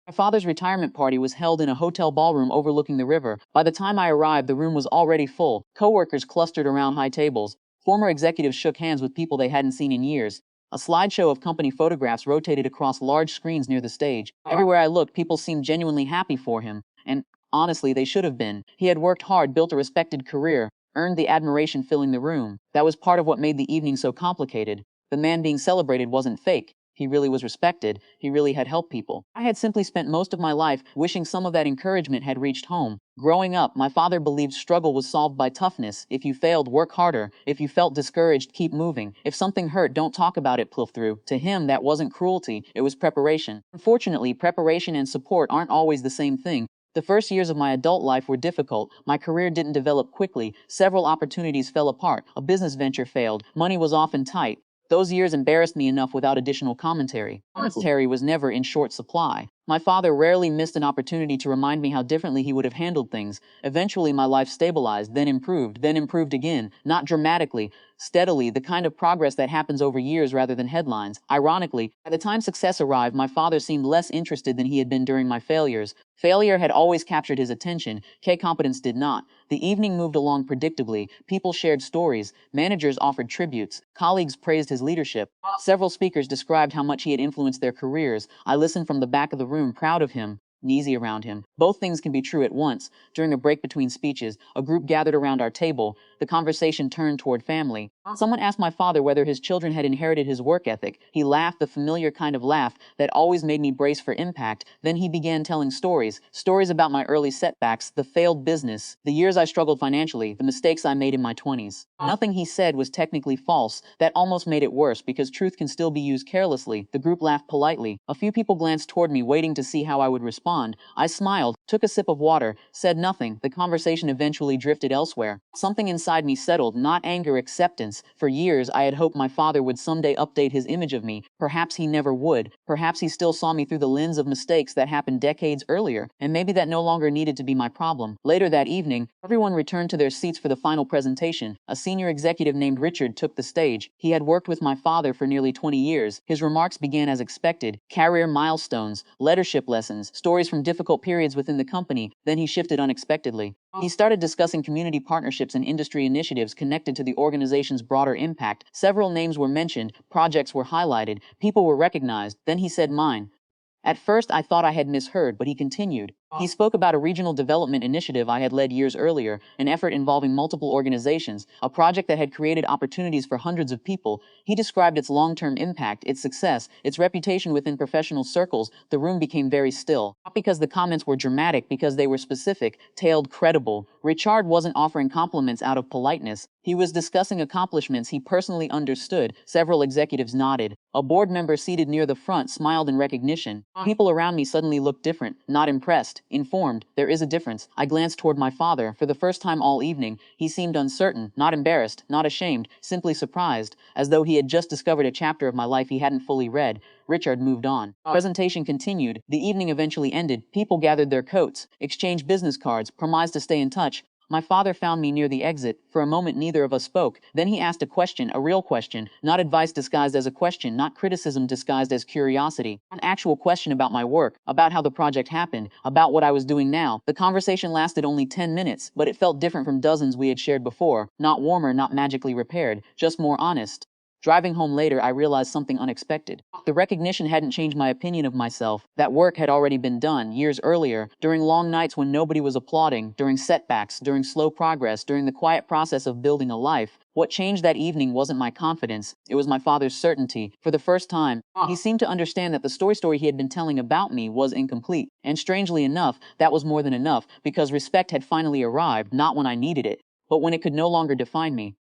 My father's retirement party was held in a hotel ballroom overlooking the river. By the time I arrived, the room was already full. Coworkers clustered around high tables. Former executives shook hands with people they hadn't seen in years. A slideshow of company photographs rotated across large screens near the stage. Everywhere I looked, people seemed genuinely happy for him. And honestly, they should have been. He had worked hard, built a respected career, earned the admiration filling the room. That was part of what made the evening so complicated. The man being celebrated wasn't fake. He really was respected. He really had helped people. I had simply spent most of my life wishing some of that encouragement had reached home. Growing up, my father believed struggle was solved by toughness. If you failed, work harder. If you felt discouraged, keep moving. If something hurt, don't talk about it, plough through. To him, that wasn't cruelty. It was preparation. Unfortunately, preparation and support aren't always the same thing. The first years of my adult life were difficult. My career didn't develop quickly. Several opportunities fell apart. A business venture failed. Money was often tight. Those years embarrassed me enough without additional commentary. Commentary was never in short supply. My father rarely missed an opportunity to remind me how differently he would have handled things. Eventually, my life stabilized, then improved again. Not dramatically, steadily, the kind of progress that happens over years rather than headlines. Ironically, by the time success arrived, my father seemed less interested than he had been during my failures. Failure had always captured his attention. Competence did not. The evening moved along predictably. People shared stories. Managers offered tributes. Colleagues praised his leadership. Several speakers described how much he had influenced their careers. I listened from the back of the room, proud of him, uneasy around him. Both things can be true at once. During a break between speeches, a group gathered around our table. The conversation turned toward family. Someone asked my father whether his children had inherited his work ethic. He laughed, the familiar kind of laugh that always made me brace for impact. Then he began telling stories about my early setbacks, the failed business, the years I struggled financially, the mistakes I made in my 20s. Nothing he said was technically false. That almost made it worse because truth can still be used carelessly. The group laughed politely. A few people glanced toward me, waiting to see how I would respond. I smiled, took a sip of water, said nothing. The conversation eventually drifted elsewhere. Something inside me settled, not anger, acceptance. For years, I had hoped my father would someday update his image of me. Perhaps he never would. Perhaps he still saw me through the lens of mistakes that happened decades earlier, and maybe that no longer needed to be my problem. Later that evening, everyone returned to their seats for the final presentation. A senior executive named Richard took the stage. He had worked with my father for nearly 20 years. His remarks began as expected: career milestones, leadership lessons, stories from difficult periods within the company. Then he shifted unexpectedly. He started discussing community partnerships and industry initiatives connected to the organization's broader impact. Several names were mentioned, projects were highlighted, people were recognized. Then he said mine. At first, I thought I had misheard, but he continued. He spoke about a regional development initiative I had led years earlier, an effort involving multiple organizations, a project that had created opportunities for hundreds of people. He described its long-term impact, its success, its reputation within professional circles. The room became very still. Not because the comments were dramatic, because they were specific, tailored, credible. Richard wasn't offering compliments out of politeness. He was discussing accomplishments he personally understood. Several executives nodded. A board member seated near the front smiled in recognition. People around me suddenly looked different, not impressed, informed. There is a difference. I glanced toward my father. For the first time all evening, he seemed uncertain, not embarrassed, not ashamed, simply surprised, as though he had just discovered a chapter of my life he hadn't fully read. Richard moved on. Presentation continued. The evening eventually ended. People gathered their coats, exchanged business cards, promised to stay in touch. My father found me near the exit. For a moment, neither of us spoke. Then he asked a question, a real question, not advice disguised as a question, not criticism disguised as curiosity. An actual question about my work, about how the project happened, about what I was doing now. The conversation lasted only 10 minutes, but it felt different from dozens we had shared before. Not warmer, not magically repaired, just more honest. Driving home later, I realized something unexpected. The recognition hadn't changed my opinion of myself. That work had already been done, years earlier, during long nights when nobody was applauding, during setbacks, during slow progress, during the quiet process of building a life. What changed that evening wasn't my confidence. It was my father's certainty. For the first time, he seemed to understand that the story he had been telling about me was incomplete. And strangely enough, that was more than enough, because respect had finally arrived, not when I needed it, but when it could no longer define me.